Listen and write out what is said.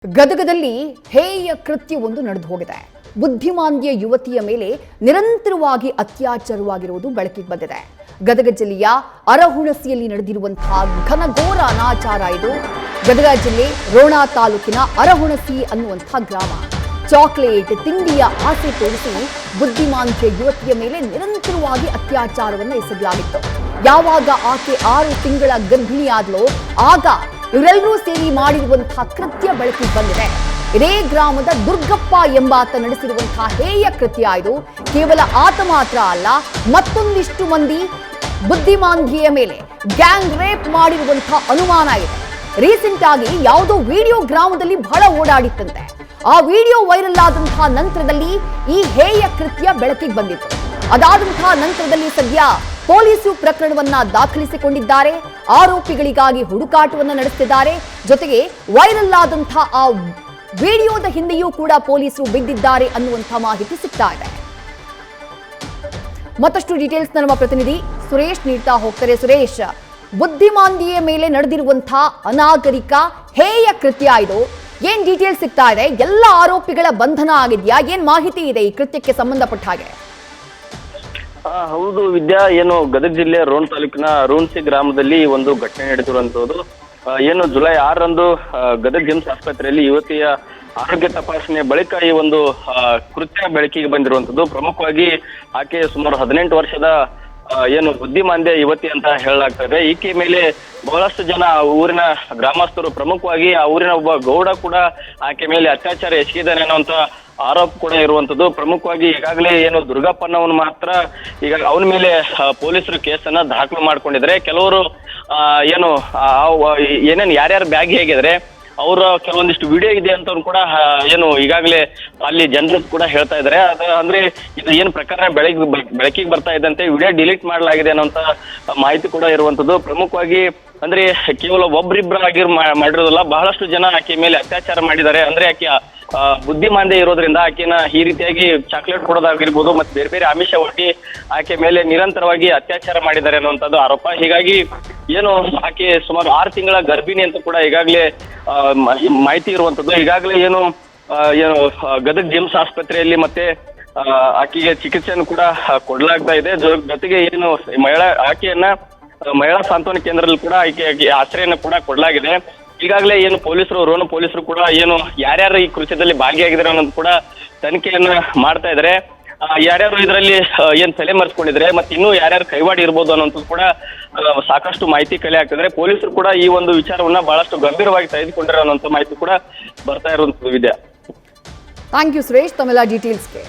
ಗದಗದಲ್ಲಿ ಹೇಯ ಕೃತ್ಯವೊಂದು ನಡೆದು ಹೋಗಿದೆ. ಬುದ್ಧಿಮಾಂದ್ಯ ಯುವತಿಯ ಮೇಲೆ ನಿರಂತರವಾಗಿ ಅತ್ಯಾಚಾರವಾಗಿರುವುದು ಬೆಳಕಿಗೆ ಬಂದಿದೆ. ಗದಗ ಜಿಲ್ಲೆಯ ಅರಹುಣಸಿಯಲ್ಲಿ ನಡೆದಿರುವಂತಹ ಘನಘೋರ ಅನಾಚಾರ ಇದು. ಗದಗ ಜಿಲ್ಲೆ ರೋಣ ತಾಲೂಕಿನ ಅರಹುಣಸಿ ಅನ್ನುವಂತಹ ಗ್ರಾಮ. ಚಾಕ್ಲೇಟ್ ತಿಂಡಿಯ ಆಸೆ ತೋರಿಸಿ ಬುದ್ಧಿಮಾಂದ್ಯ ಯುವತಿಯ ಮೇಲೆ ನಿರಂತರವಾಗಿ ಅತ್ಯಾಚಾರವನ್ನು ಎಸಗಲಾಗಿತ್ತು. ಯಾವಾಗ ಆಕೆ 6 ತಿಂಗಳ ಗರ್ಭಿಣಿಯಾದಲೋ ಆಗ ಇವರೆಲ್ಲರೂ ಸೇರಿ ಮಾಡಿರುವಂತಹ ಕೃತ್ಯ ಬೆಳಕಿಗೆ ಬಂದಿದೆ. ಇದೇ ಗ್ರಾಮದ ದುರ್ಗಪ್ಪ ಎಂಬಾತ ನಡೆಸಿರುವಂತಹ ಹೇಯ ಕೃತ್ಯ ಇದು. ಕೇವಲ ಆತ ಮಾತ್ರ ಅಲ್ಲ, ಮತ್ತೊಂದಿಷ್ಟು ಮಂದಿ ಬುದ್ಧಿಮಾಂದ್ಯೆಯ ಮೇಲೆ ಗ್ಯಾಂಗ್ ರೇಪ್ ಮಾಡಿರುವಂತಹ ಅನುಮಾನ ಇದೆ. ರೀಸೆಂಟ್ ಆಗಿ ಯಾವುದೋ ವಿಡಿಯೋ ಗ್ರಾಮದಲ್ಲಿ ಬಹಳ ಓಡಾಡಿತ್ತಂತೆ. ಆ ವಿಡಿಯೋ ವೈರಲ್ ಆದಂತಹ ನಂತರದಲ್ಲಿ ಈ ಹೇಯ ಕೃತ್ಯ ಬೆಳಕಿಗೆ ಬಂದಿತ್ತು. ಅದಾದಂತಹ ನಂತರದಲ್ಲಿ ಸದ್ಯ ಪೊಲೀಸರು ಪ್ರಕರಣವನ್ನ ದಾಖಲಿಸಿಕೊಂಡಿದ್ದಾರೆ. ಆರೋಪಿಗಳಿಗಾಗಿ ಹುಡುಕಾಟವನ್ನು ನಡೆಸುತ್ತಿದ್ದಾರೆ. ಜೊತೆಗೆ ವೈರಲ್ ಆದಂತಹ ಆ ವಿಡಿಯೋದ ಹಿಂದೆಯೂ ಕೂಡ ಪೊಲೀಸರು ಬಿದ್ದಿದ್ದಾರೆ ಅನ್ನುವಂತಹ ಮಾಹಿತಿ ಸಿಗ್ತಾ ಇದೆ. ಮತ್ತಷ್ಟು ಡೀಟೇಲ್ಸ್ ನಮ್ಮ ಪ್ರತಿನಿಧಿ ಸುರೇಶ್ ನೀಡ್ತಾ ಹೋಗ್ತಾರೆ. ಸುರೇಶ್, ಬುದ್ಧಿಮಾಂದ್ಯೆಯ ಮೇಲೆ ನಡೆದಿರುವಂತಹ ಅನಾಗರಿಕ ಹೇಯ ಕೃತ್ಯ ಇದು. ಏನ್ ಡೀಟೇಲ್ಸ್ ಸಿಗ್ತಾ ಇದೆ? ಎಲ್ಲ ಆರೋಪಿಗಳ ಬಂಧನ ಆಗಿದೆಯಾ? ಏನ್ ಮಾಹಿತಿ ಇದೆ ಈ ಕೃತ್ಯಕ್ಕೆ ಸಂಬಂಧಪಟ್ಟ ಹಾಗೆ? ಹೌದು ವಿದ್ಯಾ, ಏನು ಗದಗ ಜಿಲ್ಲೆ ರೋಣ ತಾಲೂಕಿನ ಅರುಣಸಿ ಗ್ರಾಮದಲ್ಲಿ ಒಂದು ಘಟನೆ ನಡೆದಿರುವಂತದ್ದು. ಏನು ಜುಲೈ 6ರಂದು ಗದಗ ಜಿಮ್ಸ್ ಆಸ್ಪತ್ರೆಯಲ್ಲಿ ಯುವತಿಯ ಆರೋಗ್ಯ ತಪಾಸಣೆ ಬಳಿಕ ಈ ಒಂದು ಕೃತ್ಯ ಬೆಳಕಿಗೆ ಬಂದಿರುವಂತದ್ದು. ಪ್ರಮುಖವಾಗಿ ಆಕೆ ಸುಮಾರು 18 ವರ್ಷದ ಏನು ಬುದ್ಧಿಮಾಂದ್ಯ ಯುವತಿ ಅಂತ ಹೇಳಲಾಗ್ತದೆ. ಈಕೆ ಮೇಲೆ ಬಹಳಷ್ಟು ಜನ ಊರಿನ ಗ್ರಾಮಸ್ಥರು, ಪ್ರಮುಖವಾಗಿ ಆ ಊರಿನ ಒಬ್ಬ ಗೌಡ ಕೂಡ ಆಕೆ ಮೇಲೆ ಅತ್ಯಾಚಾರ ಎಸಗಿದ್ದಾನೆ ಅನ್ನುವಂತ ಆರೋಪ ಕೂಡ ಇರುವಂತದ್ದು. ಪ್ರಮುಖವಾಗಿ ಈಗಾಗಲೇ ಏನು ದುರ್ಗಪ್ಪನವನು ಮಾತ್ರ ಈಗ ಅವನ ಮೇಲೆ ಪೊಲೀಸರು ಕೇಸನ್ನ ದಾಖಲು ಮಾಡ್ಕೊಂಡಿದ್ದಾರೆ. ಕೆಲವರು ಏನು ಏನೇನು ಯಾರ್ಯಾರು ಬ್ಯಾಗ್ ಹೇಗಿದ್ರೆ ಅವರ ಕೆಲವೊಂದಿಷ್ಟು ವಿಡಿಯೋ ಇದೆ ಅಂತ ಕೂಡ ಏನು ಈಗಾಗಲೇ ಅಲ್ಲಿ ಜನರು ಕೂಡ ಹೇಳ್ತಾ ಇದ್ದಾರೆ. ಅಂದ್ರೆ ಇದು ಏನು ಪ್ರಕರಣ ಬೆಳಕಿಗೆ ಬರ್ತಾ ಇದ್ದಂತೆ ವಿಡಿಯೋ ಡಿಲೀಟ್ ಮಾಡಲಾಗಿದೆ ಅನ್ನೋಂತ ಮಾಹಿತಿ ಕೂಡ ಇರುವಂತದ್ದು. ಪ್ರಮುಖವಾಗಿ ಅಂದ್ರೆ ಕೇವಲ ಒಬ್ರಿಬ್ರಾಗಿ ಮಾಡಿರೋದಲ್ಲ, ಬಹಳಷ್ಟು ಜನ ಆಕೆ ಮೇಲೆ ಅತ್ಯಾಚಾರ ಮಾಡಿದ್ದಾರೆ. ಅಂದ್ರೆ ಆಕೆ ಬುದ್ಧಿಮಾಂದ್ಯ ಇರೋದ್ರಿಂದ ಆಕೆನ ಈ ರೀತಿಯಾಗಿ ಚಾಕ್ಲೇಟ್ ಕೊಡೋದಾಗಿರ್ಬೋದು, ಮತ್ತೆ ಬೇರೆ ಬೇರೆ ಆಮಿಷ ಒಡ್ಡಿ ಆಕೆ ಮೇಲೆ ನಿರಂತರವಾಗಿ ಅತ್ಯಾಚಾರ ಮಾಡಿದ್ದಾರೆ ಅನ್ನುವಂಥದ್ದು ಆರೋಪ. ಹೀಗಾಗಿ ಏನು ಆಕೆ ಸುಮಾರು 6 ತಿಂಗಳ ಗರ್ಭಿಣಿ ಅಂತ ಕೂಡ ಈಗಾಗಲೇ ಮಾಹಿತಿ ಇರುವಂತದ್ದು. ಈಗಾಗಲೇ ಏನು ಗದಗ ಜಿಮ್ಸ್ ಆಸ್ಪತ್ರೆಯಲ್ಲಿ ಮತ್ತೆ ಆಕೆಗೆ ಚಿಕಿತ್ಸೆಯನ್ನು ಕೂಡ ಕೊಡಲಾಗ್ತಾ ಇದೆ. ಜೊತೆಗೆ ಏನು ಆಕೆಯನ್ನ ಮಹಿಳಾ ಸಾಂತ್ವನ ಕೇಂದ್ರದಲ್ಲಿ ಕೂಡ ಆಕೆ ಆಶ್ರಯನ ಕೂಡ ಕೊಡಲಾಗಿದೆ. ಈಗಾಗಲೇ ಏನು ಪೊಲೀಸರು, ರೋಣ ಪೊಲೀಸರು ಕೂಡ ಏನು ಯಾರ್ಯಾರು ಈ ಕೃತ್ಯದಲ್ಲಿ ಭಾಗಿಯಾಗಿದ್ದಾರೆ ಅನ್ನೋದು ಕೂಡ ತನಿಖೆಯನ್ನ ಮಾಡ್ತಾ ಇದ್ದಾರೆ. ಯಾರ್ಯಾರು ಇದರಲ್ಲಿ ಏನ್ ತಲೆ ಮರೆಸ್ಕೊಂಡಿದ್ರೆ ಮತ್ತೆ ಇನ್ನೂ ಯಾರ್ಯಾರು ಕೈವಾಡಿ ಇರ್ಬೋದು ಅನ್ನೋದು ಕೂಡ ಸಾಕಷ್ಟು ಮಾಹಿತಿ ಕಲೆ ಆಗ್ತಿದ್ರೆ. ಪೊಲೀಸರು ಕೂಡ ಈ ಒಂದು ವಿಚಾರವನ್ನ ಬಹಳಷ್ಟು ಗಂಭೀರವಾಗಿ ತೆಗೆದುಕೊಂಡಿರೋ ಅನ್ನೋಂಥ ಮಾಹಿತಿ ಕೂಡ ಬರ್ತಾ ಇರುವಂತದ್ದು ವಿದ್ಯಾ. ಥ್ಯಾಂಕ್ ಯು ಸುರೇಶ್, ತಮ್ಮೆಲ್ಲ ಡೀಟೇಲ್ಸ್ಗೆ.